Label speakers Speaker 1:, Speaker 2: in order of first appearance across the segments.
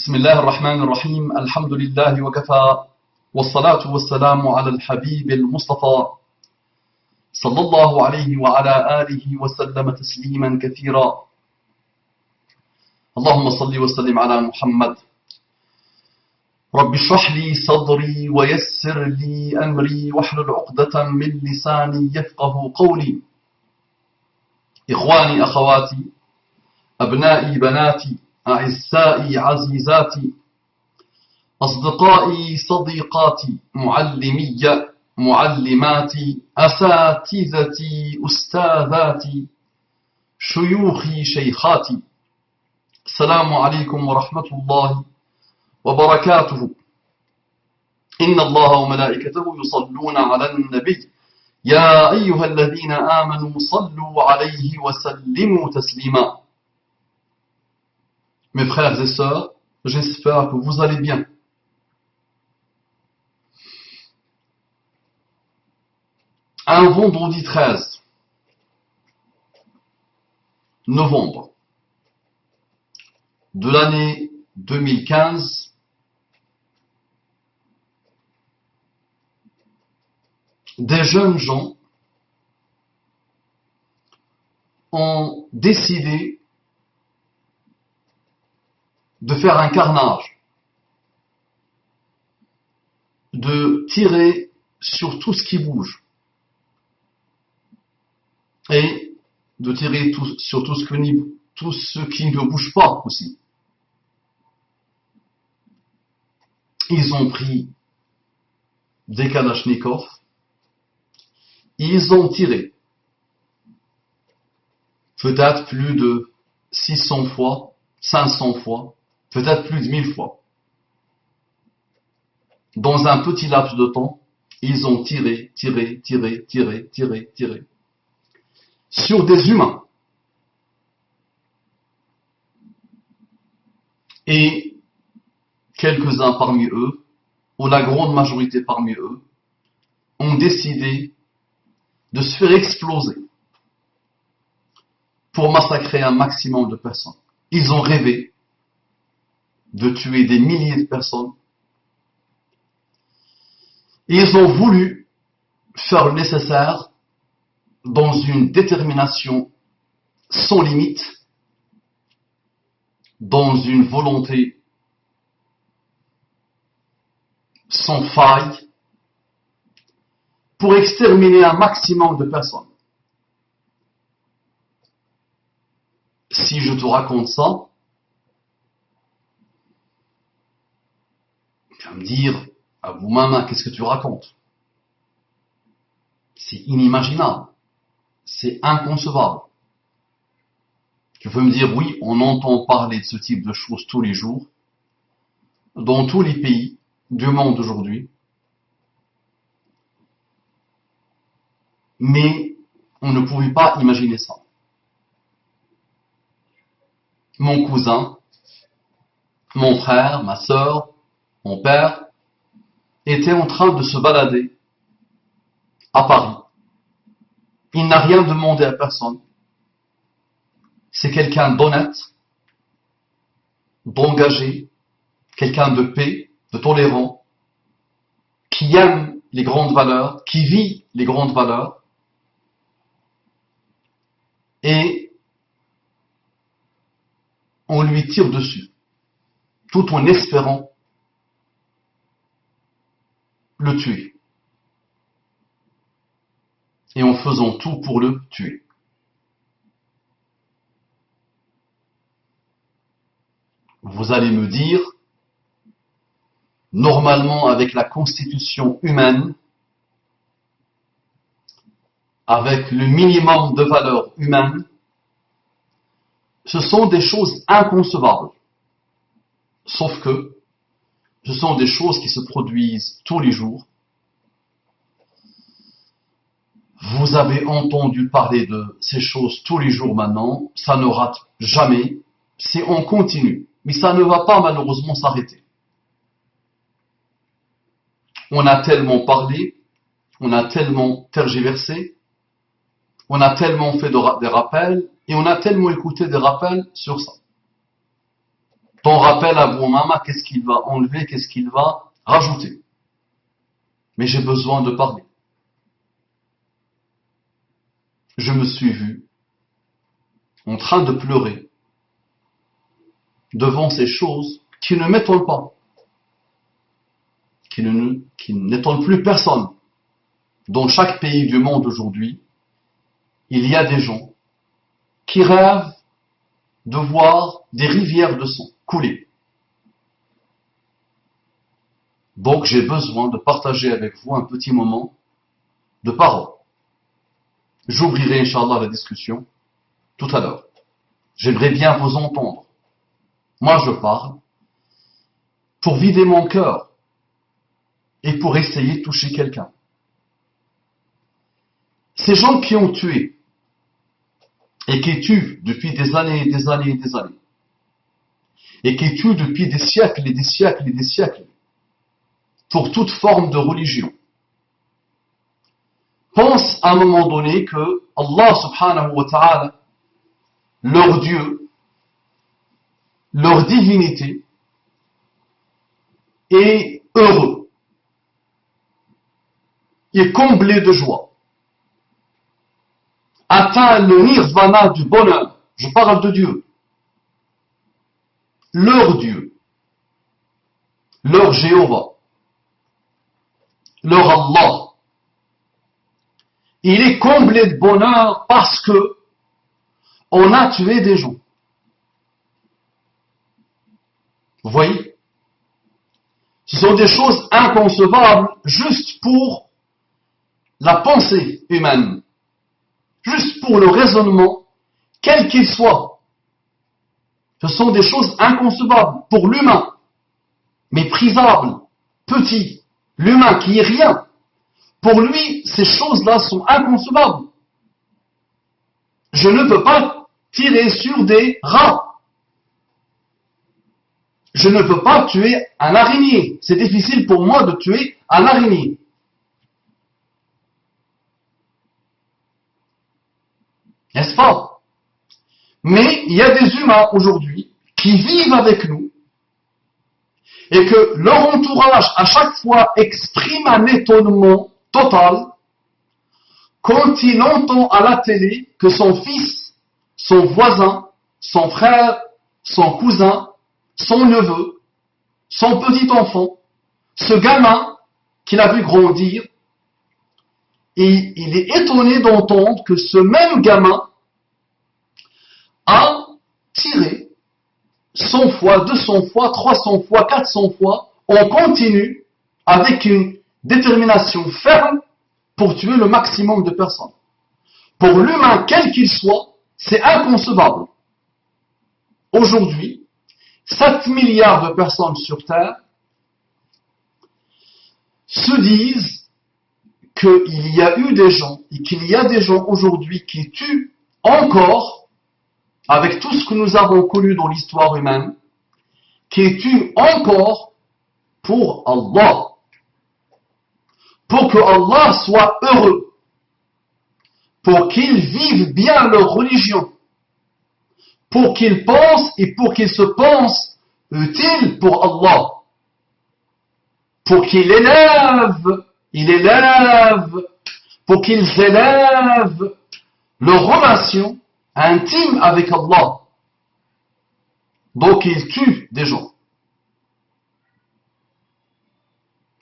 Speaker 1: بسم الله الرحمن الرحيم الحمد لله وكفى والصلاة والسلام على الحبيب المصطفى صلى الله عليه وعلى آله وسلم تسليما كثيرا اللهم صل وسلم على محمد رب اشرح لي صدري ويسر لي أمري واحلل عقدة من لساني يفقه قولي إخواني أخواتي أبنائي بناتي أعزائي عزيزاتي أصدقائي صديقاتي معلمي معلماتي أساتذتي أستاذاتي شيوخي شيخاتي السلام عليكم ورحمة الله وبركاته إن الله وملائكته يصلون على النبي يا أيها الذين آمنوا صلوا عليه وسلموا تسليما. Mes frères et sœurs, j'espère que vous allez bien. Un vendredi 13 novembre de l'année 2015, des jeunes gens ont décidé de faire un carnage, de tirer sur tout ce qui bouge et de tirer sur tout ce qui ne bouge pas aussi. Ils ont pris des kalachnikovs, ils ont tiré peut-être plus de 600 fois, 500 fois, peut-être plus de 1000 fois. Dans un petit laps de temps, ils ont tiré sur des humains. Et quelques-uns parmi eux, ou la grande majorité parmi eux, ont décidé de se faire exploser pour massacrer un maximum de personnes. Ils ont rêvé de tuer des milliers de personnes. Ils ont voulu faire le nécessaire dans une détermination sans limite, dans une volonté sans faille, pour exterminer un maximum de personnes. Si je te raconte ça, tu vas me dire, à vous maman, qu'est-ce que tu racontes? C'est inimaginable, c'est inconcevable. Tu peux me dire, oui, on entend parler de ce type de choses tous les jours, dans tous les pays du monde aujourd'hui, mais on ne pouvait pas imaginer ça. Mon cousin, mon frère, ma sœur, mon père était en train de se balader à Paris. Il n'a rien demandé à personne. C'est quelqu'un d'honnête, d'engagé, quelqu'un de paix, de tolérant, qui aime les grandes valeurs, qui vit les grandes valeurs, et on lui tire dessus, tout en espérant le tuer, et en faisant tout pour le tuer. Vous allez me dire, normalement avec la constitution humaine, avec le minimum de valeurs humaines, ce sont des choses inconcevables. Sauf que ce sont des choses qui se produisent tous les jours. Vous avez entendu parler de ces choses tous les jours maintenant, ça ne rate jamais, c'est en continu. Mais ça ne va pas malheureusement s'arrêter. On a tellement parlé, on a tellement tergiversé, on a tellement fait des rappels, et on a tellement écouté des rappels sur ça. ton rappel à Abu Umama, qu'est-ce qu'il va enlever, qu'est-ce qu'il va rajouter. Mais j'ai besoin de parler. Je me suis vu en train de pleurer devant ces choses qui ne m'étonnent pas, qui n'étonnent plus personne. Dans chaque pays du monde aujourd'hui, il y a des gens qui rêvent de voir des rivières de sang couler. Donc j'ai besoin de partager avec vous un petit moment de parole. J'ouvrirai, Inch'Allah, la discussion tout à l'heure. J'aimerais bien vous entendre. Moi, je parle pour vider mon cœur et pour essayer de toucher quelqu'un. Ces gens qui ont tué et qui tuent depuis des années et des années et des années, et qui tuent depuis des siècles et des siècles et des siècles, pour toute forme de religion, pensent à un moment donné que Allah subhanahu wa ta'ala, leur Dieu, leur divinité, est heureux, est comblé de joie, atteint le nirvana du bonheur. Je parle de Dieu. Leur Dieu, leur Jéhovah, leur Allah, il est comblé de bonheur parce que on a tué des gens. Vous voyez? Ce sont des choses inconcevables juste pour la pensée humaine, juste pour le raisonnement, quel qu'il soit. Ce sont des choses inconcevables pour l'humain, méprisables, petit. L'humain qui est rien. Pour lui, ces choses-là sont inconcevables. Je ne peux pas tirer sur des rats. Je ne peux pas tuer un araignée. C'est difficile pour moi de tuer un araignée. N'est-ce pas? Mais il y a des humains aujourd'hui qui vivent avec nous et que leur entourage à chaque fois exprime un étonnement total quand il entend à la télé que son fils, son voisin, son frère, son cousin, son neveu, son petit enfant, ce gamin qu'il a vu grandir, et il est étonné d'entendre que ce même gamin a tiré 100 fois, 200 fois, 300 fois, 400 fois, on continue avec une détermination ferme pour tuer le maximum de personnes. Pour l'humain, quel qu'il soit, c'est inconcevable. Aujourd'hui, 7 milliards de personnes sur Terre se disent qu'il y a eu des gens et qu'il y a des gens aujourd'hui qui tuent encore, avec tout ce que nous avons connu dans l'histoire humaine, qui tuent encore pour Allah. Pour que Allah soit heureux, pour qu'ils vivent bien leur religion, pour qu'ils pensent et pour qu'ils se pensent utiles pour Allah, pour qu'ils élèvent, pour qu'ils élèvent leur relation intime avec Allah. Donc ils tuent des gens.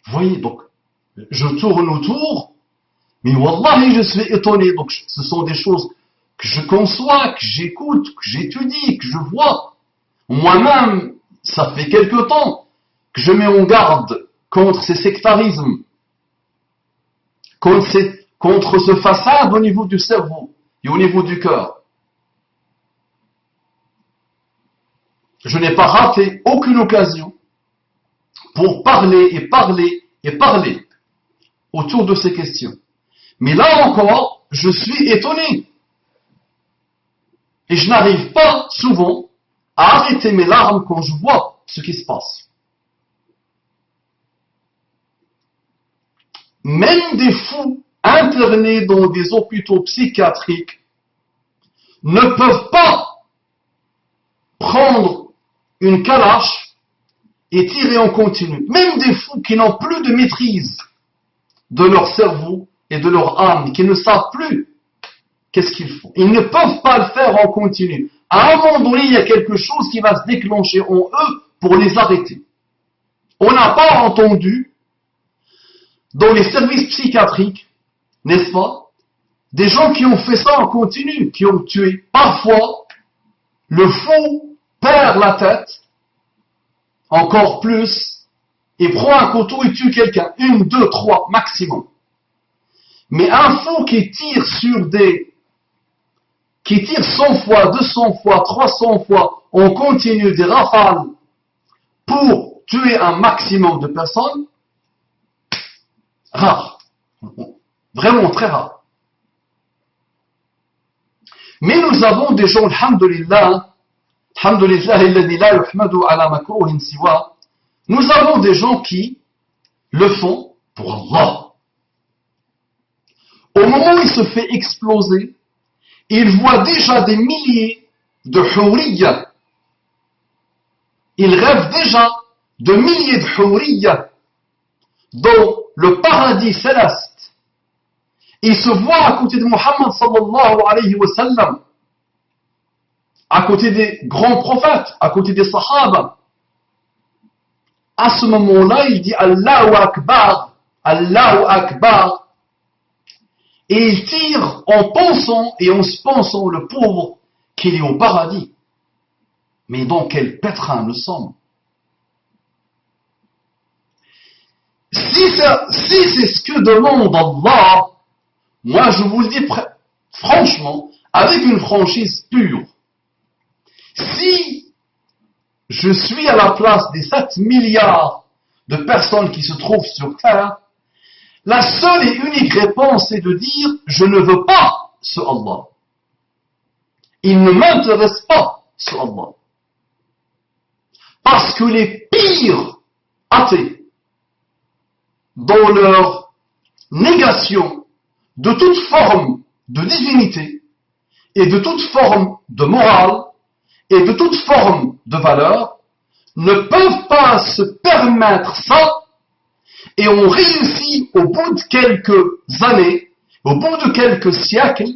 Speaker 1: Vous voyez, donc, je tourne autour, mais wallahi, je suis étonné. Donc, ce sont des choses que je conçois, que j'écoute, que j'étudie, que je vois. Moi-même, ça fait quelque temps que je mets en garde contre ces sectarismes, contre ce façade au niveau du cerveau et au niveau du cœur. Je n'ai pas raté aucune occasion pour parler et parler et parler autour de ces questions. Mais là encore, je suis étonné. Et je n'arrive pas souvent à arrêter mes larmes quand je vois ce qui se passe. Même des fous internés dans des hôpitaux psychiatriques ne peuvent pas prendre une calache et tirer en continu. Même des fous qui n'ont plus de maîtrise de leur cerveau et de leur âme, qui ne savent plus qu'est-ce qu'ils font. Ils ne peuvent pas le faire en continu. À un moment donné, il y a quelque chose qui va se déclencher en eux pour les arrêter. On n'a pas entendu dans les services psychiatriques, n'est-ce pas, des gens qui ont fait ça en continu, qui ont tué. Parfois, le fou perd la tête, encore plus, et prend un couteau et tue quelqu'un. 1, 2, 3 maximum. Mais un fou qui tire 100 fois, 200 fois, 300 fois, on continue des rafales pour tuer un maximum de personnes, rare. Vraiment très rare. Mais nous avons des gens, alhamdulillah, nous avons des gens qui le font pour Allah. Au moment où il se fait exploser, il voit déjà des milliers de huriyya. Il rêve déjà de milliers de huriyya dans le paradis céleste. Il se voit à côté de Muhammad sallallahu alayhi wa sallam, à côté des grands prophètes, à côté des sahaba. À ce moment-là, il dit Allahu Akbar, Allahu Akbar. Et il tire en pensant et en se pensant, le pauvre, qu'il est au paradis. Mais dans quel pétrin nous sommes? Si c'est ce que demande Allah, moi je vous le dis franchement, avec une franchise pure, si je suis à la place des 7 milliards de personnes qui se trouvent sur Terre, la seule et unique réponse est de dire « Je ne veux pas ce Allah. Il ne m'intéresse pas ce Allah. » Parce que les pires athées, dans leur négation de toute forme de divinité et de toute forme de morale et de toute forme de valeur, ne peuvent pas se permettre ça. Et on réussit au bout de quelques années, au bout de quelques siècles,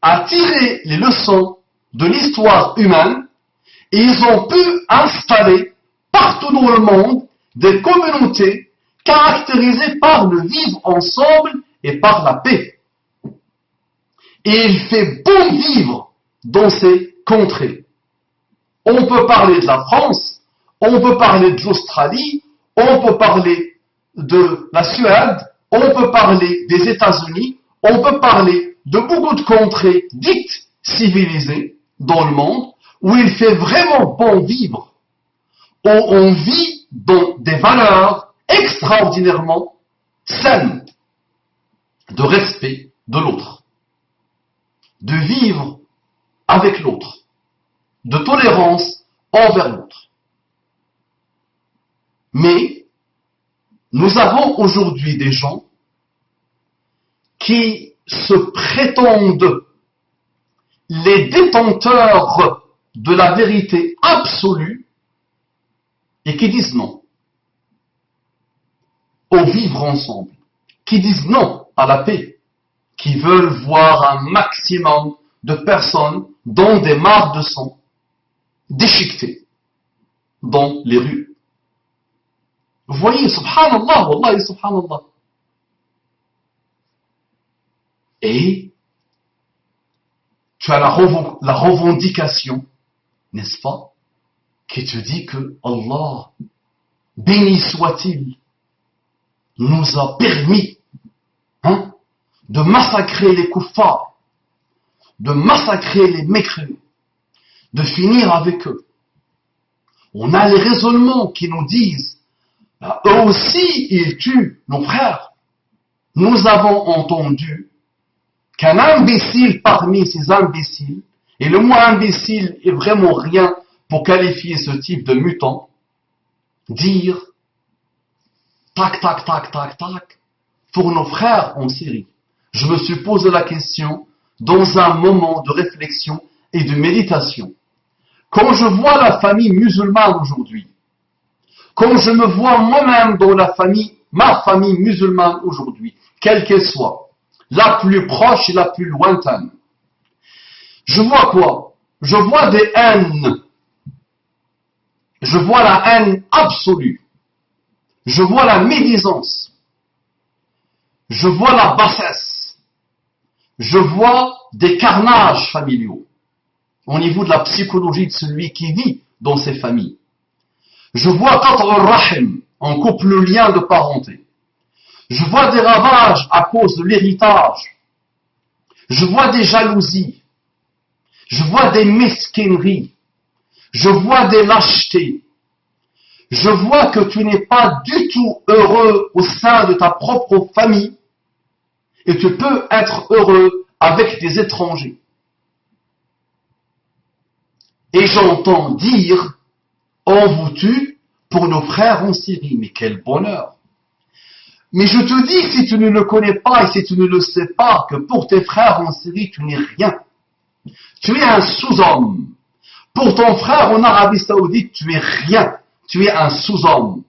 Speaker 1: à tirer les leçons de l'histoire humaine, et ils ont pu installer partout dans le monde des communautés caractérisées par le vivre ensemble et par la paix. Et il fait bon vivre dans ces contrées. On peut parler de la France, on peut parler de l'Australie, on peut parler de la Suède, on peut parler des États-Unis, on peut parler de beaucoup de contrées dites civilisées dans le monde, où il fait vraiment bon vivre, où on vit dans des valeurs extraordinairement saines, de respect de l'autre, de vivre avec l'autre, de tolérance envers l'autre. Mais nous avons aujourd'hui des gens qui se prétendent les détenteurs de la vérité absolue et qui disent non au vivre ensemble, qui disent non à la paix, qui veulent voir un maximum de personnes dans des mares de sang déchiquetées dans les rues. Vous voyez, subhanallah, wallahi, subhanallah. Et tu as la revendication, n'est-ce pas, qui te dit que Allah, béni soit-il, nous a permis de massacrer les kuffars, de massacrer les mécréants, de finir avec eux. On a les raisonnements qui nous disent eux aussi, ils tuent nos frères. Nous avons entendu qu'un imbécile parmi ces imbéciles, et le mot imbécile est vraiment rien pour qualifier ce type de mutant, dire tac, tac, tac, tac, tac, pour nos frères en Syrie. Je me suis posé la question dans un moment de réflexion et de méditation. quand je vois la famille musulmane aujourd'hui, quand je me vois moi-même dans ma famille musulmane aujourd'hui, quelle qu'elle soit, la plus proche et la plus lointaine, je vois quoi? Je vois des haines. Je vois la haine absolue. Je vois la médisance. Je vois la bassesse. Je vois des carnages familiaux au niveau de la psychologie de celui qui vit dans ces familles. Je vois qatr al-rahim, on coupe le lien de parenté. Je vois des ravages à cause de l'héritage. Je vois des jalousies. Je vois des mesquineries. Je vois des lâchetés. Je vois que tu n'es pas du tout heureux au sein de ta propre famille et tu peux être heureux avec des étrangers. Et j'entends dire, on vous tue pour nos frères en Syrie. Mais quel bonheur! Mais je te dis, si tu ne le connais pas et si tu ne le sais pas, que pour tes frères en Syrie, tu n'es rien. Tu es un sous-homme. Pour ton frère en Arabie Saoudite, tu es rien. Tu es un sous-homme.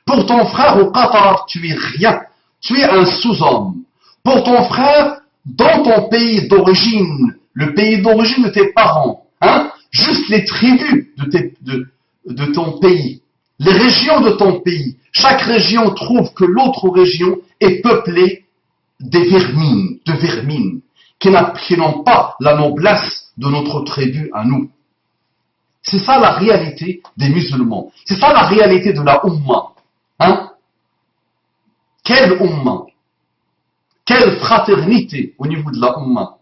Speaker 1: Pour ton frère au Qatar, tu es rien. Tu es un sous-homme. Pour ton frère dans ton pays d'origine, le pays d'origine de tes parents, juste les tribus de ton pays, les régions de ton pays, chaque région trouve que l'autre région est peuplée de vermines, qui n'ont pas la noblesse de notre tribu à nous. C'est ça la réalité des musulmans. C'est ça la réalité de la Ummah. Quelle Ummah? Quelle fraternité au niveau de la Ummah?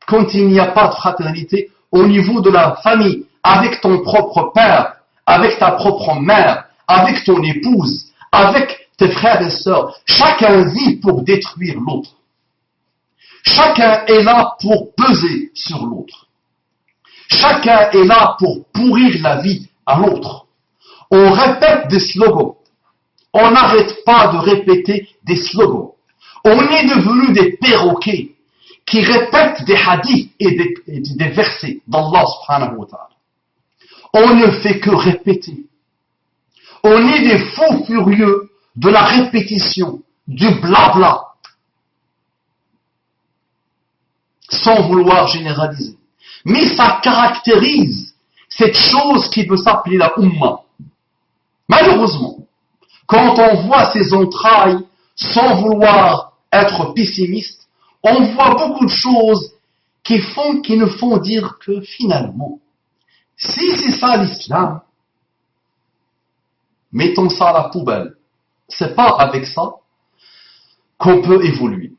Speaker 1: Quand il n'y a pas de fraternité au niveau de la famille, avec ton propre père, avec ta propre mère, avec ton épouse, avec tes frères et sœurs, chacun vit pour détruire l'autre. Chacun est là pour peser sur l'autre. Chacun est là pour pourrir la vie à l'autre. On répète des slogans. On n'arrête pas de répéter des slogans. On est devenu des perroquets qui répètent des hadiths et des versets d'Allah subhanahu wa ta'ala. On ne fait que répéter. On est des fous furieux de la répétition, du blabla, sans vouloir généraliser. Mais ça caractérise cette chose qui peut s'appeler la Ummah. Malheureusement, quand on voit ces entrailles, sans vouloir être pessimiste, on voit beaucoup de choses qui ne font dire que finalement, si c'est ça l'islam, mettons ça à la poubelle. C'est pas avec ça qu'on peut évoluer.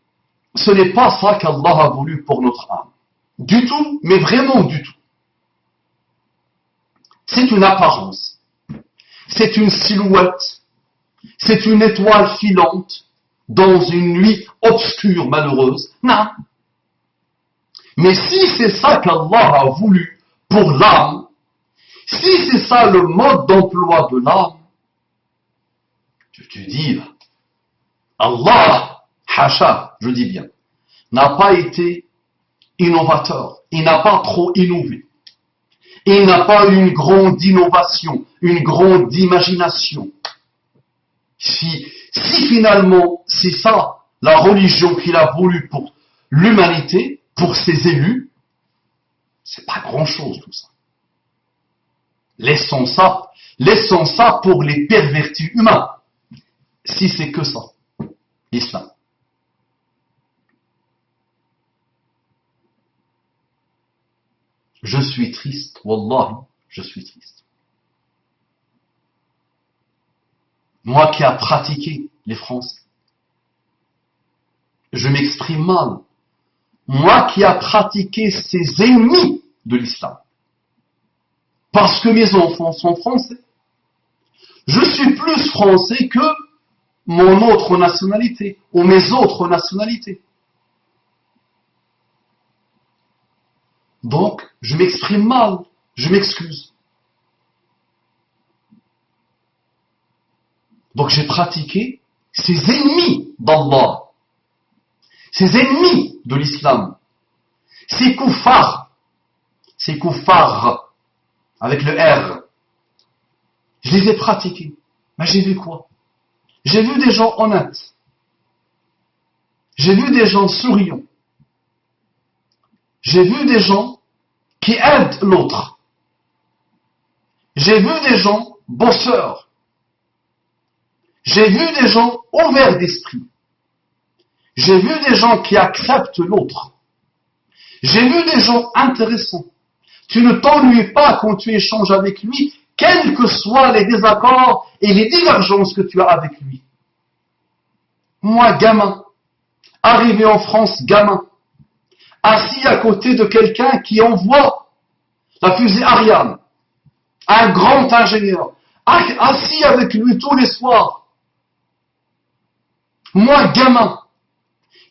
Speaker 1: Ce n'est pas ça qu'Allah a voulu pour notre âme. Du tout, mais vraiment du tout. C'est une apparence. C'est une silhouette. C'est une étoile filante dans une nuit obscure, malheureuse. Non. Mais si c'est ça qu'Allah a voulu pour l'âme, si c'est ça le mode d'emploi de l'âme, je te dis, Allah, hasha, je dis bien, n'a pas été innovateur. Il n'a pas trop innové. Il n'a pas eu une grande innovation, une grande imagination. Si finalement c'est ça la religion qu'il a voulu pour l'humanité, pour ses élus, c'est pas grand-chose tout ça. Laissons ça pour les pervertis humains. Si c'est que ça, l'islam. Je suis triste, wallahi, je suis triste. Moi qui a pratiqué les Français, je m'exprime mal. Moi qui a pratiqué ces ennemis de l'islam, parce que mes enfants sont français. Je suis plus français que mon autre nationalité, ou mes autres nationalités. Donc, je m'exprime mal, je m'excuse. Donc j'ai pratiqué ces ennemis d'Allah, ces ennemis de l'islam, ces koufars, avec le R. Je les ai pratiqués. Mais j'ai vu quoi? J'ai vu des gens honnêtes. J'ai vu des gens souriants. J'ai vu des gens qui aident l'autre. J'ai vu des gens bosseurs. J'ai vu des gens ouverts d'esprit. J'ai vu des gens qui acceptent l'autre. J'ai vu des gens intéressants. Tu ne t'ennuies pas quand tu échanges avec lui, quels que soient les désaccords et les divergences que tu as avec lui. Moi, gamin, arrivé en France, gamin, assis à côté de quelqu'un qui envoie la fusée Ariane, un grand ingénieur, assis avec lui tous les soirs. Moi, gamin,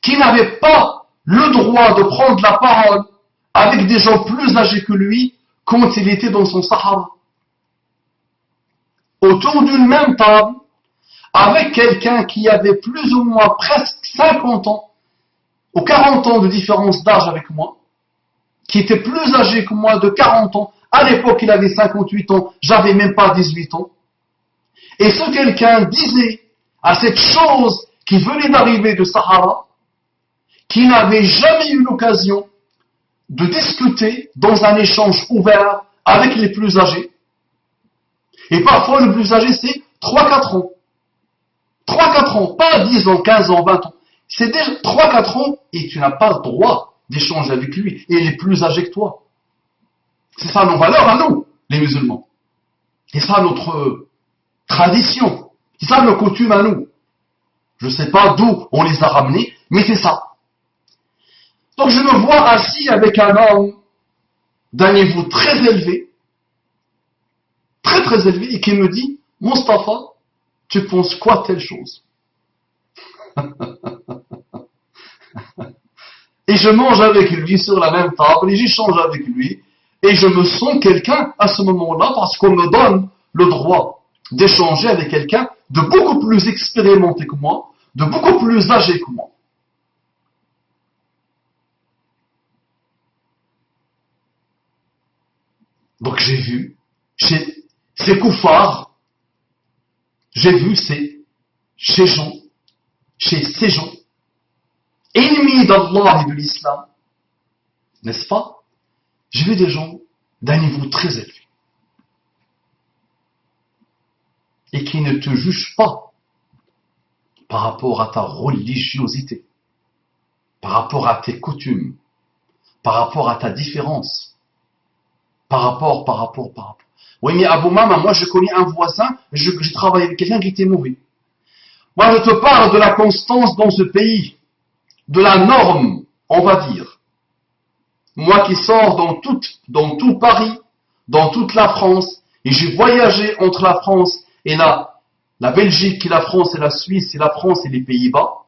Speaker 1: qui n'avait pas le droit de prendre la parole avec des gens plus âgés que lui quand il était dans son Sahara. Autour d'une même table, avec quelqu'un qui avait plus ou moins presque 50 ans, ou 40 ans de différence d'âge avec moi, qui était plus âgé que moi de 40 ans. À l'époque, il avait 58 ans, j'avais même pas 18 ans. Et ce quelqu'un disait à cette chose qui venait d'arriver de Sahara, qui n'avait jamais eu l'occasion de discuter dans un échange ouvert avec les plus âgés. Et parfois, le plus âgé, c'est 3-4 ans. 3-4 ans, pas 10 ans, 15 ans, 20 ans. C'est déjà 3-4 ans et tu n'as pas le droit d'échanger avec lui. Et il est plus âgé que toi. C'est ça nos valeurs à nous, les musulmans. C'est ça notre tradition. C'est ça nos coutumes à nous. Je ne sais pas d'où on les a ramenés, mais c'est ça. Donc je me vois assis avec un homme d'un niveau très élevé, très élevé, et qui me dit, Mustapha, tu penses quoi telle chose? Et je mange avec lui sur la même table, et j'échange avec lui, et je me sens quelqu'un à ce moment-là, parce qu'on me donne le droit d'échanger avec quelqu'un de beaucoup plus expérimenté que moi, de beaucoup plus âgé que moi. Donc j'ai vu chez ces koufars, j'ai vu ces gens, chez ces gens, ennemis d'Allah et de l'islam, n'est-ce pas? J'ai vu des gens d'un niveau très élevé et qui ne te jugent pas par rapport à ta religiosité, par rapport à tes coutumes, par rapport à ta différence, par rapport. Oui, mais Abou Mama, moi je connais un voisin, je travaille avec quelqu'un qui était mauvais. Moi je te parle de la constance dans ce pays, de la norme, on va dire. Moi qui sors dans tout Paris, dans toute la France, et j'ai voyagé entre la France et la Belgique, et la France et la Suisse, et la France et les Pays-Bas,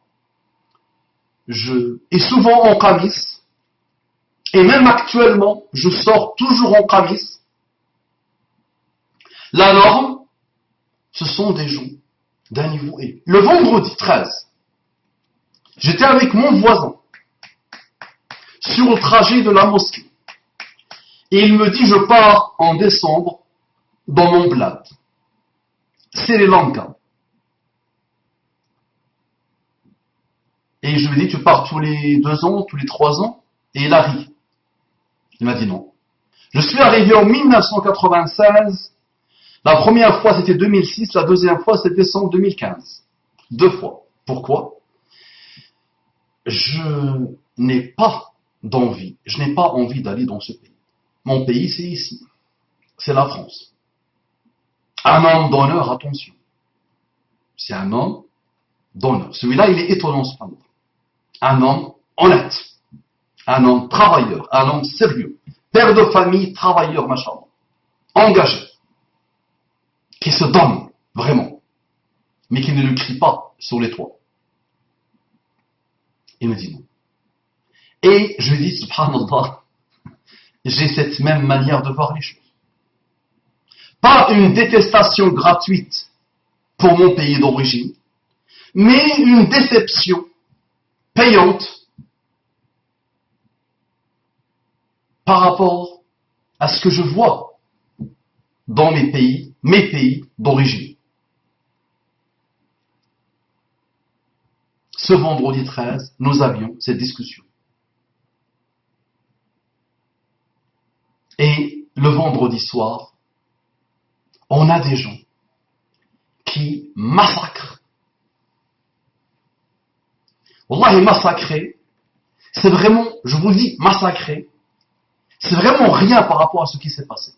Speaker 1: et souvent en camis, et même actuellement, je sors toujours en camis. La norme, ce sont des gens d'un niveau élevé. Le vendredi 13, j'étais avec mon voisin sur le trajet de la mosquée. Et il me dit, je pars en décembre dans mon bled, Sri Lanka. Et je lui ai dit, tu pars tous les 2 ans, tous les 3 ans? Et il a ri. Il m'a dit non. Je suis arrivé en 1996. La première fois, c'était 2006. La deuxième fois, c'était décembre 2015. 2 fois. Pourquoi? Je n'ai pas d'envie. Je n'ai pas envie d'aller dans ce pays. Mon pays, c'est ici. C'est la France. Un homme d'honneur, attention. C'est un homme d'honneur. Celui-là, il est étonnant, cependant. Un homme honnête. Un homme travailleur. Un homme sérieux. Père de famille, travailleur, machallah. Engagé. Qui se donne, vraiment. Mais qui ne le crie pas sur les toits. Il me dit non. Et je lui dis, subhanallah, j'ai cette même manière de voir les choses. Pas une détestation gratuite pour mon pays d'origine, mais une déception payante par rapport à ce que je vois dans mes pays d'origine. Ce vendredi 13, nous avions cette discussion. Et le vendredi soir, on a des gens qui massacrent. Wallahi, massacrer, c'est vraiment, je vous le dis, massacrer, c'est vraiment rien par rapport à ce qui s'est passé.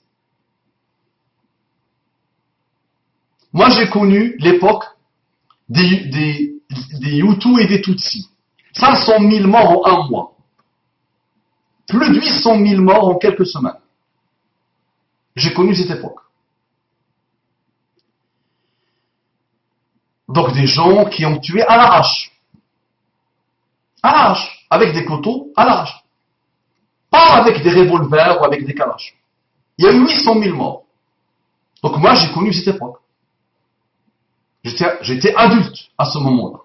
Speaker 1: Moi, j'ai connu l'époque des Hutus et des Tutsis. 500 000 morts en un mois. Plus de 800 000 morts en quelques semaines. J'ai connu cette époque. Donc des gens qui ont tué à l'arrache. À l'arrache. Avec des couteaux, à l'arrache. Pas avec des revolvers ou avec des kalash. Il y a eu 800 000 morts. Donc moi, j'ai connu cette époque. J'étais adulte à ce moment-là.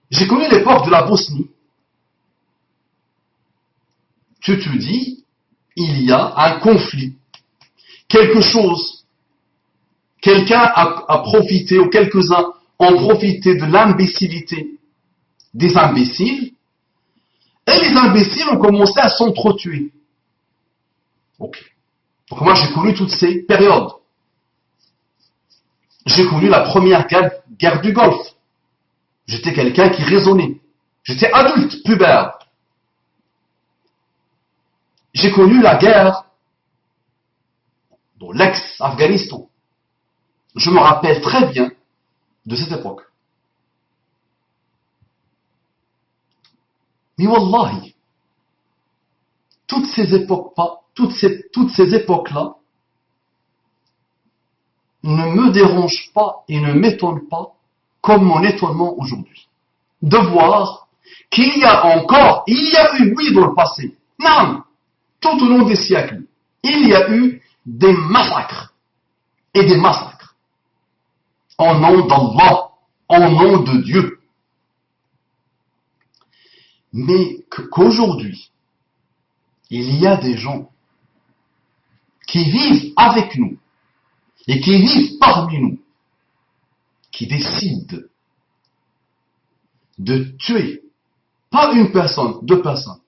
Speaker 1: J'ai connu l'époque de la Bosnie. Tu te dis, il y a un conflit. Quelque chose. Quelqu'un a profité, ou quelques-uns ont profité de l'imbécilité des imbéciles. Et les imbéciles ont commencé à s'entretuer. Ok. Donc moi, j'ai connu toutes ces périodes. J'ai connu la première guerre du Golfe. J'étais quelqu'un qui raisonnait. J'étais adulte, pubère. J'ai connu la guerre dans l'ex-Afghanistan. Je me rappelle très bien de cette époque. Mais wallahi, toutes ces époques-là ne me dérangent pas et ne m'étonnent pas comme mon étonnement aujourd'hui. De voir qu'il y a eu, oui, dans le passé, non, tout au long des siècles, il y a eu des massacres et des massacres. En nom d'Allah, en nom de Dieu. Mais qu'aujourd'hui, il y a des gens qui vivent avec nous et qui vivent parmi nous, qui décident de tuer, pas une personne, deux personnes,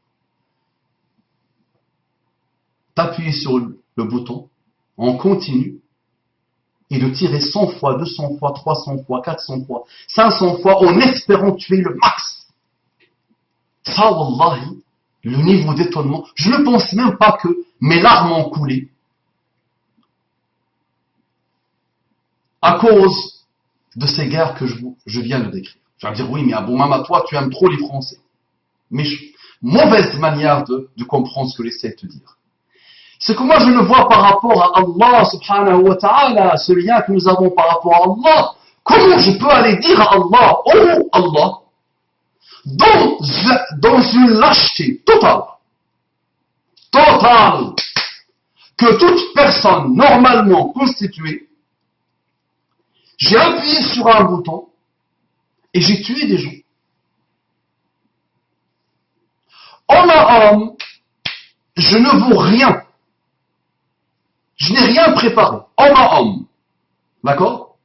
Speaker 1: d'appuyer sur le bouton, on continue, et de tirer 100 fois, 200 fois, 300 fois, 400 fois, 500 fois, en espérant tuer le max. Ça, wallahi, le niveau d'étonnement, je ne pense même pas que mes larmes ont coulé à cause de ces guerres que je viens de décrire. Je vais dire, oui, mais Abou Mama, toi, tu aimes trop les Français. Mais mauvaise manière de comprendre ce que j'essaie de te dire. Ce que moi je le vois par rapport à Allah subhanahu wa ta'ala, ce lien que nous avons par rapport à Allah, comment je peux aller dire à Allah, oh Allah, dans une lâcheté totale, que toute personne normalement constituée, j'ai appuyé sur un bouton et j'ai tué des gens. Homme à homme, je ne vaux rien. Je n'ai rien préparé, homme à homme. D'accord?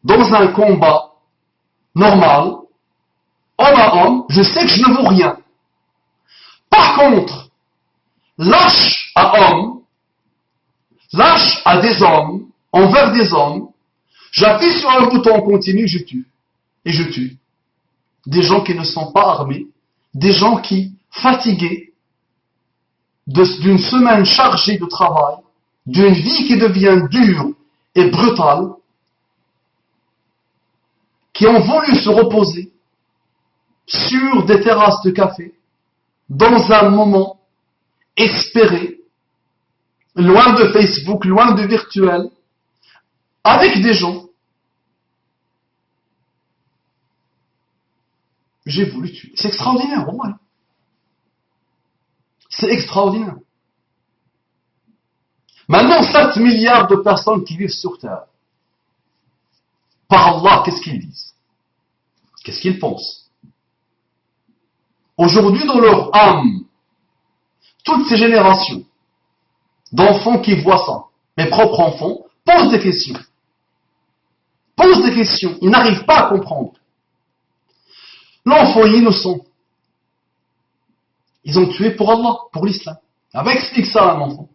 Speaker 1: Dans un combat normal, homme à homme, je sais que je ne vaux rien. Par contre, lâche à homme, lâche à des hommes, envers des hommes, j'appuie sur un bouton continu, je tue. Et je tue. Des gens qui ne sont pas armés, des gens qui, fatigués d'une semaine chargée de travail, d'une vie qui devient dure et brutale, qui ont voulu se reposer sur des terrasses de café, dans un moment espéré, loin de Facebook, loin de virtuel, avec des gens. J'ai voulu tuer. C'est extraordinaire, au moins. C'est extraordinaire. Maintenant, 7 milliards de personnes qui vivent sur Terre. Par Allah, qu'est-ce qu'ils disent? Qu'est-ce qu'ils pensent? Aujourd'hui, dans leur âme, toutes ces générations d'enfants qui voient ça. Mes propres enfants posent des questions. Posent des questions. Ils n'arrivent pas à comprendre. L'enfant est innocent. Ils ont tué pour Allah, pour l'islam. Explique ça à un enfant.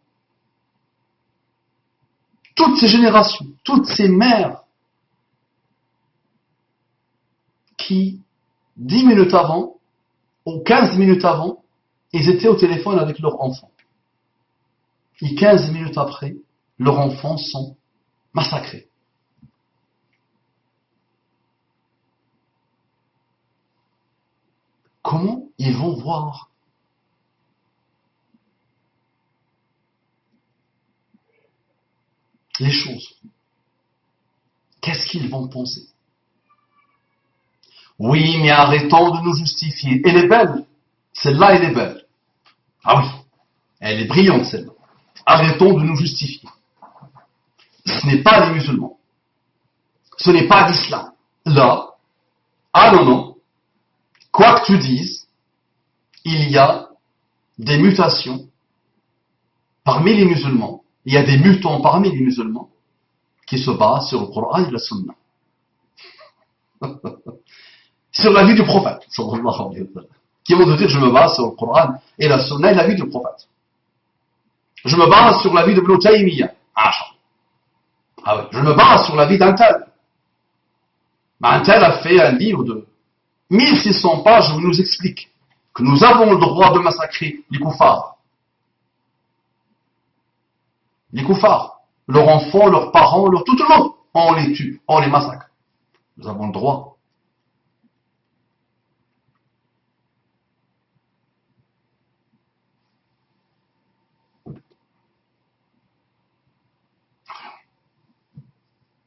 Speaker 1: Toutes ces générations, toutes ces mères qui, 10 minutes avant, ou 15 minutes avant, ils étaient au téléphone avec leurs enfants. Et 15 minutes après, leurs enfants sont massacrés. Comment ils vont voir les choses? Qu'est-ce qu'ils vont penser? Oui, mais arrêtons de nous justifier. Elle est belle. Celle-là, elle est belle. Ah oui, elle est brillante, celle-là. Arrêtons de nous justifier. Ce n'est pas les musulmans. Ce n'est pas l'islam. Là, ah non, non. Quoi que tu dises, il y a des mutations parmi les musulmans. Il y a des mutants parmi les musulmans qui se basent sur le Coran et la Sunna. Sur la vie du prophète, sallallahu alayhi wa sallam. Qui vont te dire, je me base sur le Coran et la Sunna et la vie du prophète. Je me base sur la vie de Ibn Taymiyyah. Ah oui, je me base sur la vie d'un tel. Un tel a fait un livre de 1600 pages où il nous explique que nous avons le droit de massacrer les koufars. Les koufars. Leurs enfants, leurs parents, tout le monde. On les tue, on les massacre. Nous avons le droit.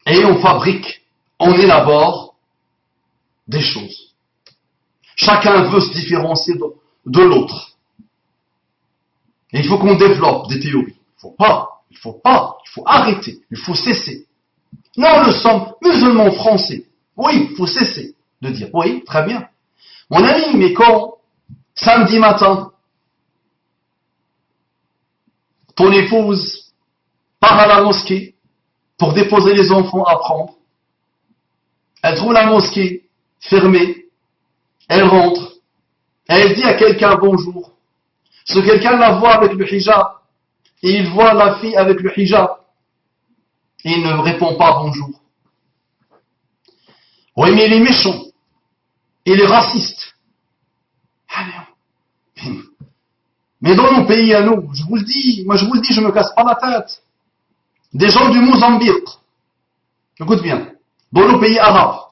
Speaker 1: Et on fabrique, on élabore des choses. Chacun veut se différencier de l'autre. Et il faut qu'on développe des théories. Il faut arrêter, il faut cesser. Non, nous sommes musulmans français. Oui, il faut cesser de dire. Oui, très bien. Mon ami, mais quand, samedi matin, ton épouse part à la mosquée pour déposer les enfants à prendre, elle trouve la mosquée fermée, elle rentre, elle dit à quelqu'un bonjour. Ce quelqu'un la voit avec le hijab, et il voit la fille avec le hijab, et il ne répond pas bonjour. Oui, mais il est méchant, il est raciste. Ah non. Mais dans nos pays à nous, je vous le dis, je me casse pas la tête. Des gens du Mozambique, écoute bien, dans nos pays arabes,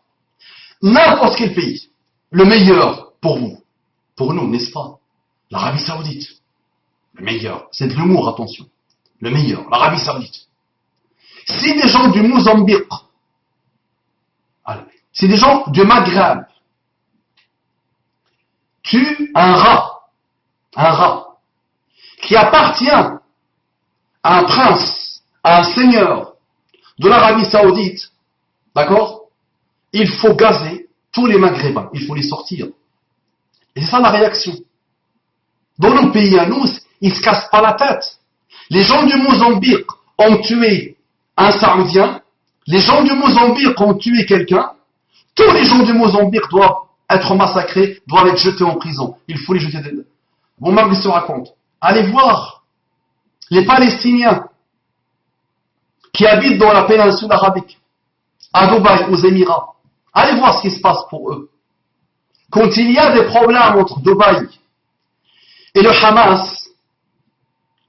Speaker 1: n'importe quel pays, le meilleur pour vous, pour nous, n'est-ce pas? L'Arabie Saoudite, le meilleur, c'est de l'humour, attention, le meilleur, l'Arabie Saoudite. Si des gens du Mozambique, si des gens du Maghreb tuent un rat, qui appartient à un prince, à un seigneur de l'Arabie Saoudite, d'accord? Il faut gazer tous les Maghrébins, il faut les sortir. Et c'est ça la réaction. Dans nos pays à nous, ils ne se cassent pas la tête. Les gens du Mozambique ont tué un Saoudien, les gens du Mozambique ont tué quelqu'un, tous les gens du Mozambique doivent être massacrés, doivent être jetés en prison. Il faut les jeter. Bon, Marc se raconte. Allez voir les Palestiniens qui habitent dans la péninsule arabique, à Dubaï, aux Émirats. Allez voir ce qui se passe pour eux. Quand il y a des problèmes entre Dubaï et le Hamas,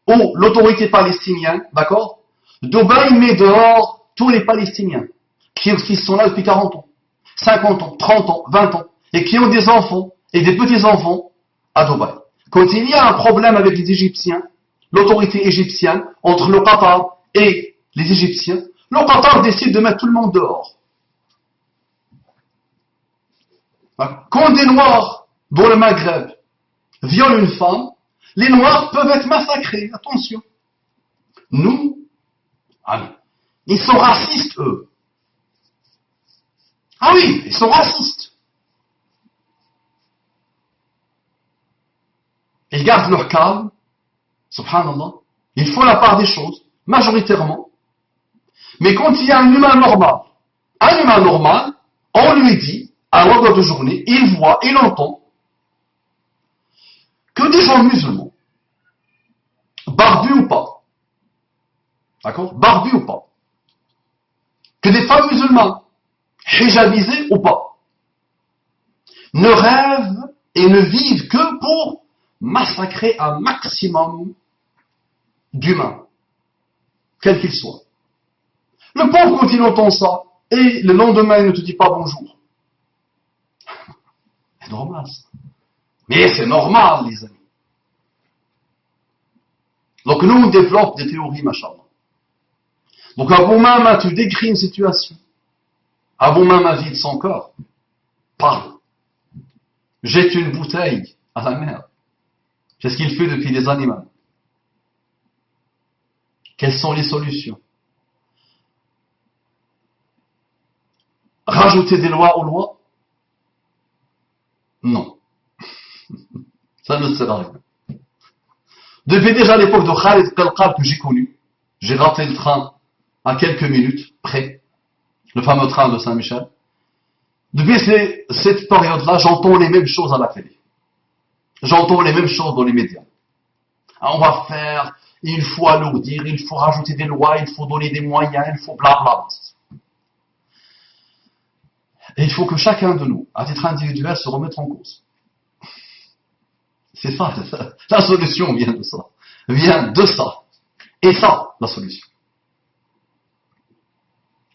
Speaker 1: ou l'autorité palestinienne, d'accord? Dubaï met dehors tous les Palestiniens qui sont là depuis 40 ans, 50 ans, 30 ans, 20 ans, et qui ont des enfants et des petits-enfants à Dubaï. Quand il y a un problème avec les Égyptiens, l'autorité égyptienne, entre le Qatar et les Égyptiens, le Qatar décide de mettre tout le monde dehors. Quand des Noirs dans le Maghreb violent une femme, les Noirs peuvent être massacrés. Attention. Nous, ils sont racistes, eux. Ah oui, ils sont racistes. Ils gardent leur calme, subhanallah, Il faut la part des choses, majoritairement. Mais quand il y a un humain normal, on lui dit, à l'ordre de journée, il voit, il entend, que des gens musulmans, barbus ou pas, d'accord, barbus ou pas, que des femmes musulmanes, hijabisées ou pas, ne rêvent et ne vivent que pour massacrer un maximum d'humains, quels qu'ils soient. Le pauvre, quand il entend ça, et le lendemain, il ne te dit pas bonjour. C'est normal, ça. Mais c'est normal, les amis. Donc nous, on développe des théories, machallah. Donc Abou Mama, tu décris une situation. Abou Mama vide son corps. Parle. Jette une bouteille à la mer. C'est ce qu'il fait depuis des années maintenant. Quelles sont les solutions? Rajouter des lois aux lois? Non. Ça ne sert à rien. Depuis déjà l'époque de Khalid Kalqab que j'ai connu, j'ai raté le train à quelques minutes près, le fameux train de Saint-Michel. Depuis cette période-là, j'entends les mêmes choses à la télé. J'entends les mêmes choses dans les médias. On va faire, il faut alourdir, il faut rajouter des lois, il faut donner des moyens, il faut blablabla. Et il faut que chacun de nous, à titre individuel, se remette en cause. C'est ça, la solution vient de ça. Vient de ça. Et ça, la solution.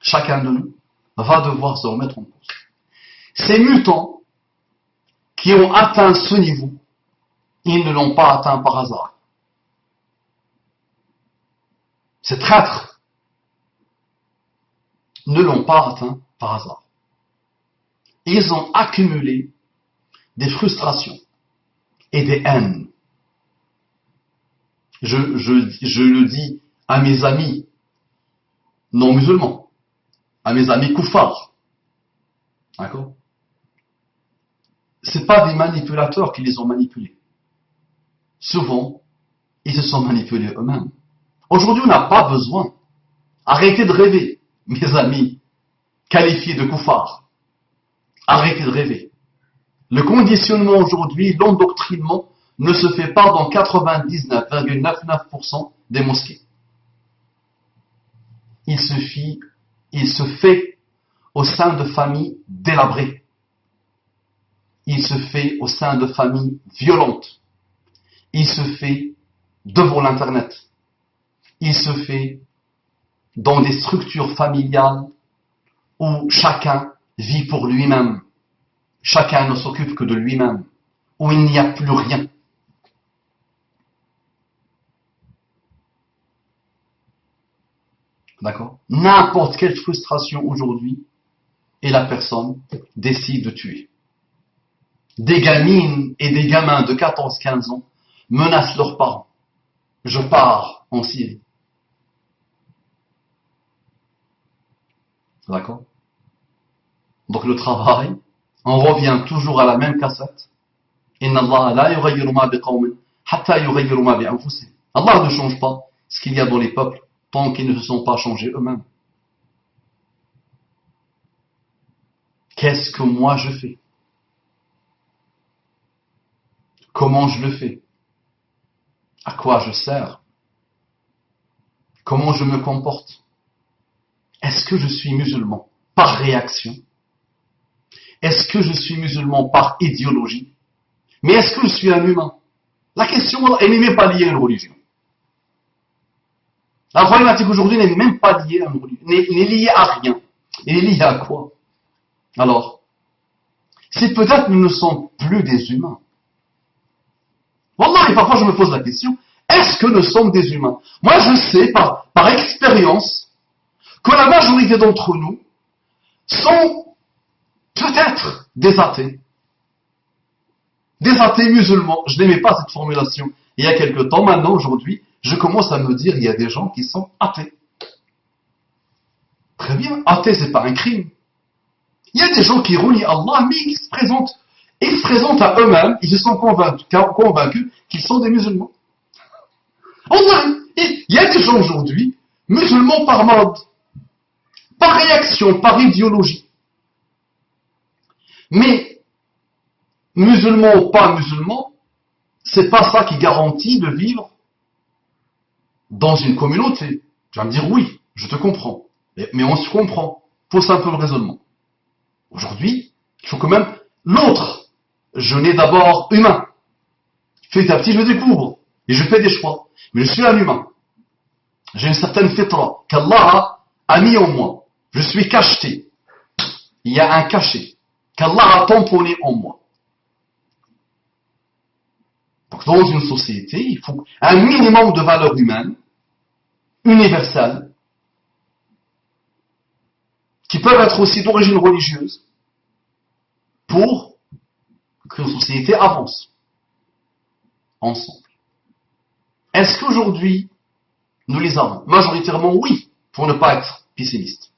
Speaker 1: Chacun de nous va devoir se remettre en cause. Ces mutants qui ont atteint ce niveau, ils ne l'ont pas atteint par hasard. Ces traîtres ne l'ont pas atteint par hasard. Ils ont accumulé des frustrations et des haines. Je le dis à mes amis non musulmans, à mes amis koufars. D'accord? C'est pas des manipulateurs qui les ont manipulés. Souvent, ils se sont manipulés eux-mêmes. Aujourd'hui, on n'a pas besoin. Arrêtez de rêver, mes amis qualifiés de koufars. Arrêtez de rêver. Le conditionnement aujourd'hui, l'endoctrinement, ne se fait pas dans 99,99% des mosquées. Il se fait au sein de familles délabrées. Il se fait au sein de familles violentes. Il se fait devant l'Internet. Il se fait dans des structures familiales où chacun vit pour lui-même. Chacun ne s'occupe que de lui-même. Où il n'y a plus rien. D'accord? N'importe quelle frustration aujourd'hui, et la personne décide de tuer. Des gamines et des gamins de 14-15 ans menacent leurs parents. Je pars en Syrie. D'accord? Donc le travail, on revient toujours à la même cassette. Inna Allah la yughayyiru ma biqawmin hatta yughayyiru ma bi anfusihim. Allah ne change pas ce qu'il y a dans les peuples tant qu'ils ne se sont pas changés eux-mêmes. Qu'est-ce que moi je fais? Comment je le fais? À quoi je sers? Comment je me comporte? Est-ce que je suis musulman par réaction? Est-ce que je suis musulman par idéologie? Mais est-ce que je suis un humain? La question, elle n'est même pas liée à une religion. La problématique aujourd'hui n'est même pas liée à une religion, n'est liée à rien. Elle est liée à quoi? Alors, si peut-être nous ne sommes plus des humains. Wallah, et parfois je me pose la question, est-ce que nous sommes des humains? Moi je sais par expérience que la majorité d'entre nous sont peut-être des athées. Des athées musulmans. Je n'aimais pas cette formulation il y a quelque temps. Maintenant, aujourd'hui, je commence à me dire il y a des gens qui sont athées. Très bien, athée, c'est pas un crime. Il y a des gens qui relient Allah, mais ils se présentent à eux-mêmes, ils se sont convaincus qu'ils sont des musulmans. Allah, Il y a des gens aujourd'hui, musulmans par mode, par réaction, par idéologie. Mais, musulmans ou pas musulmans, c'est pas ça qui garantit de vivre dans une communauté. Tu vas me dire oui, je te comprends. Mais on se comprend. Pousse un peu le raisonnement. Aujourd'hui, il faut quand même l'autre. Je nais d'abord humain. Petit à petit, je le découvre. Et je fais des choix. Mais je suis un humain. J'ai une certaine fitra qu'Allah a mis en moi. Je suis cacheté. Il y a un cachet qu'Allah a tamponné en moi. Donc dans une société, il faut un minimum de valeurs humaines, universelles, qui peuvent être aussi d'origine religieuse, pour que la société avance ensemble. Est-ce qu'aujourd'hui, nous les avons? Majoritairement oui, pour ne pas être pessimiste.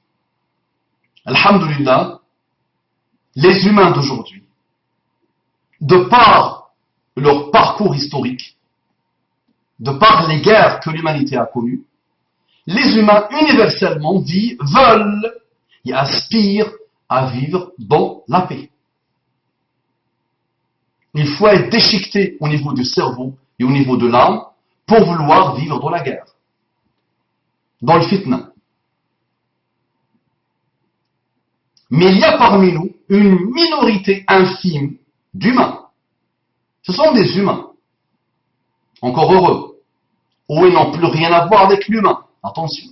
Speaker 1: Alhamdulillah, les humains d'aujourd'hui, de par leur parcours historique, de par les guerres que l'humanité a connues, les humains universellement veulent et aspirent à vivre dans la paix. Il faut être déchiqueté au niveau du cerveau et au niveau de l'âme pour vouloir vivre dans la guerre, dans le fitna. Mais il y a parmi nous une minorité infime d'humains. Ce sont des humains. Encore heureux. Ou ils n'ont plus rien à voir avec l'humain. Attention.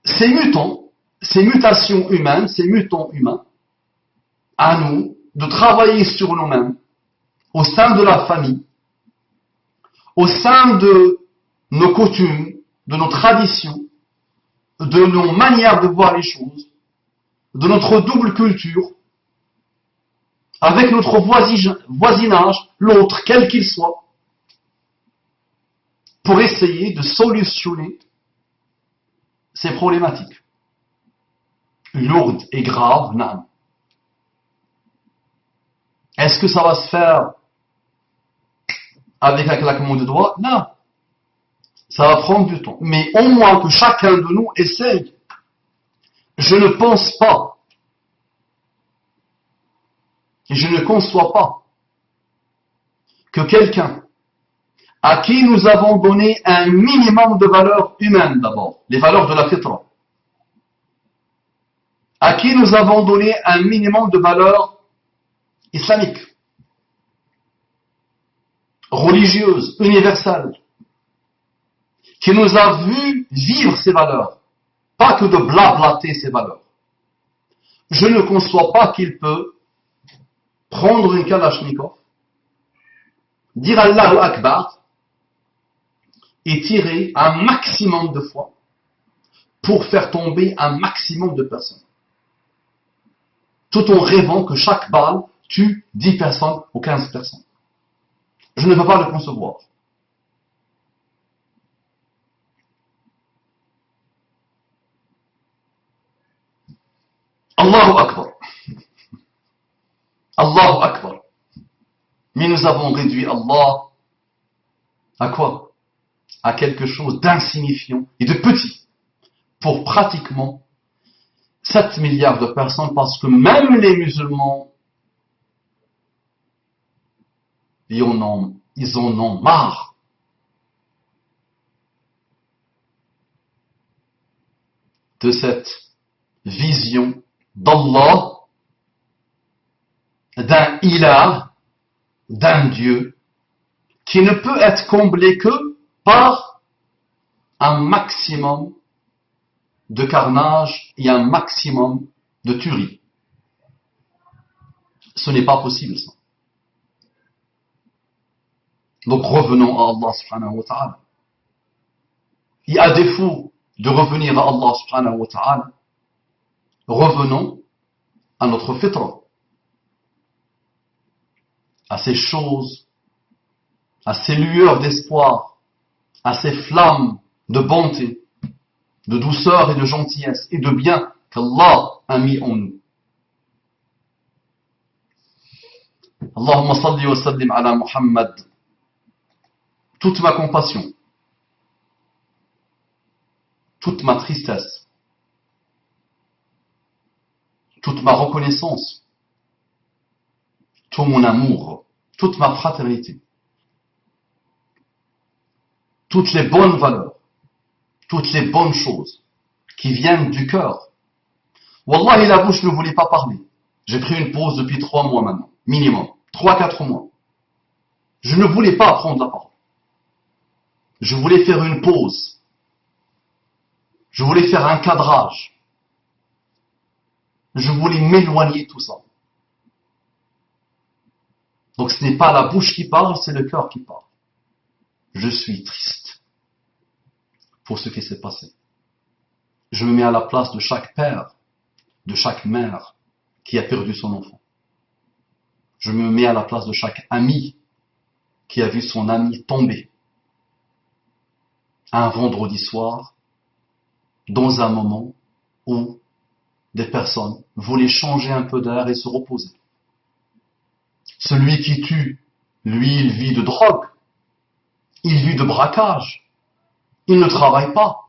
Speaker 1: Ces mutants, ces mutations humaines, ces mutants humains, à nous de travailler sur nous-mêmes, au sein de la famille, au sein de nos coutumes, de nos traditions, de nos manières de voir les choses, de notre double culture, avec notre voisinage, l'autre, quel qu'il soit, pour essayer de solutionner ces problématiques lourdes et graves. Non. Est-ce que ça va se faire avec un claquement de doigts? Non. Ça va prendre du temps. Mais au moins que chacun de nous essaye. Je ne pense pas, et je ne conçois pas, que quelqu'un à qui nous avons donné un minimum de valeurs humaines d'abord, les valeurs de la fitra, à qui nous avons donné un minimum de valeurs islamiques, religieuses, universelles, qui nous a vu vivre ces valeurs, pas que de blablater ces valeurs. Je ne conçois pas qu'il peut prendre une kalachnikov, dire Allahu Akbar et tirer un maximum de fois pour faire tomber un maximum de personnes. Tout en rêvant que chaque balle tue 10 personnes ou 15 personnes. Je ne peux pas le concevoir. Allahu Akbar. Allahu Akbar. Mais nous avons réduit Allah à quoi? À quelque chose d'insignifiant et de petit pour pratiquement 7 milliards de personnes, parce que même les musulmans, ils en ont marre de cette vision d'Allah, d'un ilah, d'un Dieu, qui ne peut être comblé que par un maximum de carnage et un maximum de tuerie. Ce n'est pas possible, ça. Donc revenons à Allah subhanahu wa ta'ala. Et à défaut de revenir à Allah subhanahu wa ta'ala, revenons à notre fitra, à ces choses, à ces lueurs d'espoir, à ces flammes de bonté, de douceur et de gentillesse et de bien qu'Allah a mis en nous. Allahumma salli wa sallim ala Muhammad. Toute ma compassion toute ma tristesse, toute ma reconnaissance, tout mon amour, toute ma fraternité, toutes les bonnes valeurs, toutes les bonnes choses qui viennent du cœur. Wallahi, la bouche ne voulait pas parler. J'ai pris une pause depuis 3 mois maintenant, minimum, 3-4 mois. Je ne voulais pas prendre la parole. Je voulais faire une pause. Je voulais faire un cadrage. Je voulais m'éloigner de tout ça. Donc ce n'est pas la bouche qui parle, c'est le cœur qui parle. Je suis triste pour ce qui s'est passé. Je me mets à la place de chaque père, de chaque mère qui a perdu son enfant. Je me mets à la place de chaque ami qui a vu son ami tomber un vendredi soir dans un moment où des personnes voulaient changer un peu d'air et se reposer. Celui qui tue, lui, il vit de drogue, il vit de braquage, il ne travaille pas.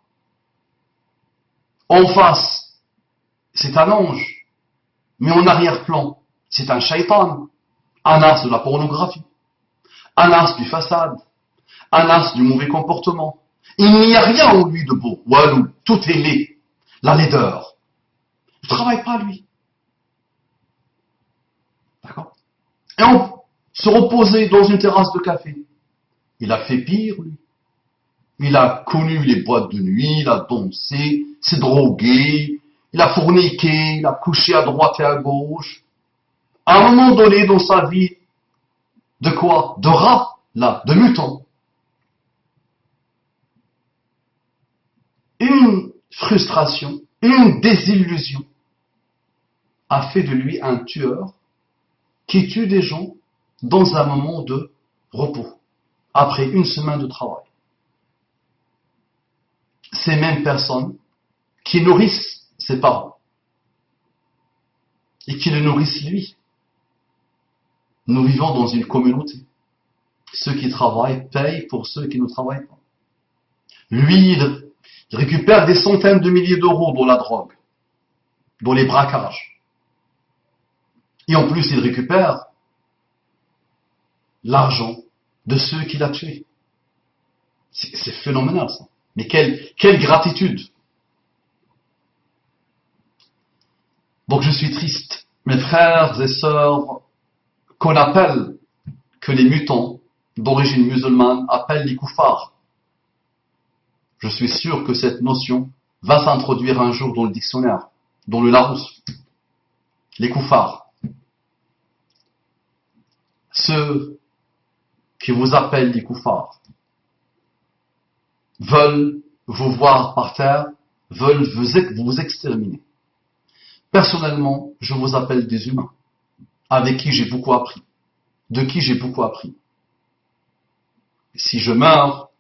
Speaker 1: En face, c'est un ange, mais en arrière-plan, c'est un shaitan, un as de la pornographie, un as du façade, un as du mauvais comportement. Il n'y a rien en lui de beau, walou, tout est laid, la laideur. Il ne travaille pas, lui. D'accord? Et on se reposait dans une terrasse de café. Il a fait pire, lui. Il a connu les boîtes de nuit, il a dansé, s'est drogué, il a forniqué, il a couché à droite et à gauche. À un moment donné dans sa vie, de quoi? De rat, là, de mutant. Une frustration, une désillusion a fait de lui un tueur qui tue des gens dans un moment de repos, après une semaine de travail. Ces mêmes personnes qui nourrissent ses parents et qui le nourrissent lui. Nous vivons dans une communauté. Ceux qui travaillent payent pour ceux qui ne travaillent pas. Lui, il récupère des centaines de milliers d'euros dans la drogue, dans les braquages. Et en plus, il récupère l'argent de ceux qu'il a tués. C'est phénoménal, ça. Mais quelle gratitude! Donc je suis triste. Mes frères et sœurs, qu'on appelle, que les mutants d'origine musulmane appellent les koufars. Je suis sûr que cette notion va s'introduire un jour dans le dictionnaire, dans le Larousse. Les koufars. Ceux qui vous appellent les koufars veulent vous voir par terre, veulent vous exterminer. Personnellement, je vous appelle des humains, avec qui j'ai beaucoup appris, de qui j'ai beaucoup appris. Si je meurs,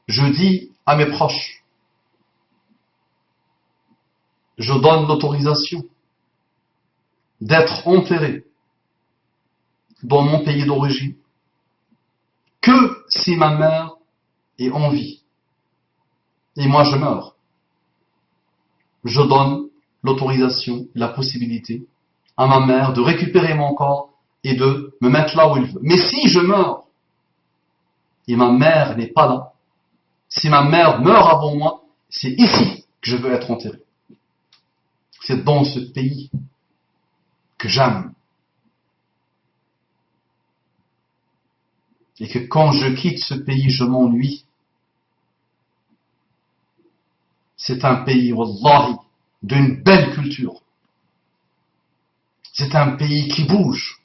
Speaker 1: je dis à mes proches, je donne l'autorisation d'être enterré dans mon pays d'origine, que si ma mère est en vie. Et moi je meurs. Je donne l'autorisation, la possibilité à ma mère de récupérer mon corps et de me mettre là où il veut. Mais si je meurs et ma mère n'est pas là, si ma mère meurt avant moi, c'est ici que je veux être enterré. C'est dans ce pays que j'aime. Et que quand je quitte ce pays, je m'ennuie. C'est un pays, wallahi, d'une belle culture. C'est un pays qui bouge.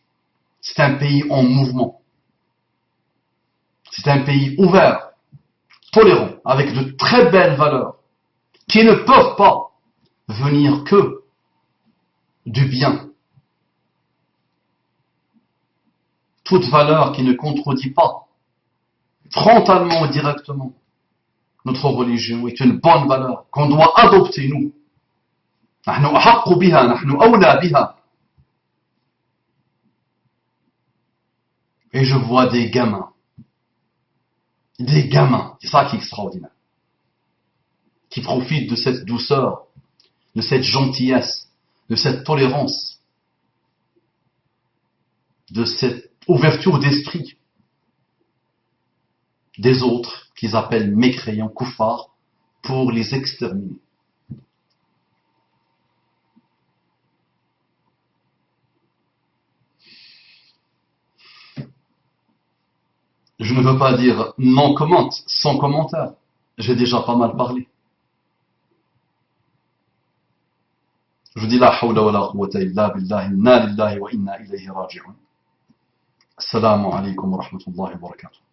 Speaker 1: C'est un pays en mouvement. C'est un pays ouvert, tolérant, avec de très belles valeurs, qui ne peuvent pas venir que du bien. Toute valeur qui ne contredit pas, frontalement ou directement, notre religion est une bonne valeur qu'on doit adopter, nous. نحن أحق بها, نحن أولى بها. Et je vois des gamins, c'est ça qui est extraordinaire, qui profitent de cette douceur, de cette gentillesse, de cette tolérance, de cette ouverture d'esprit des autres qu'ils appellent mécréants, koufars, pour les exterminer. Je ne veux pas dire non commente, sans commentaire. J'ai déjà pas mal parlé. Je dis la hawla wa la quwwata illa billah, inna lillahi wa inna ilayhi raji'un. Assalamu alaikum wa rahmatullahi wa barakatuh.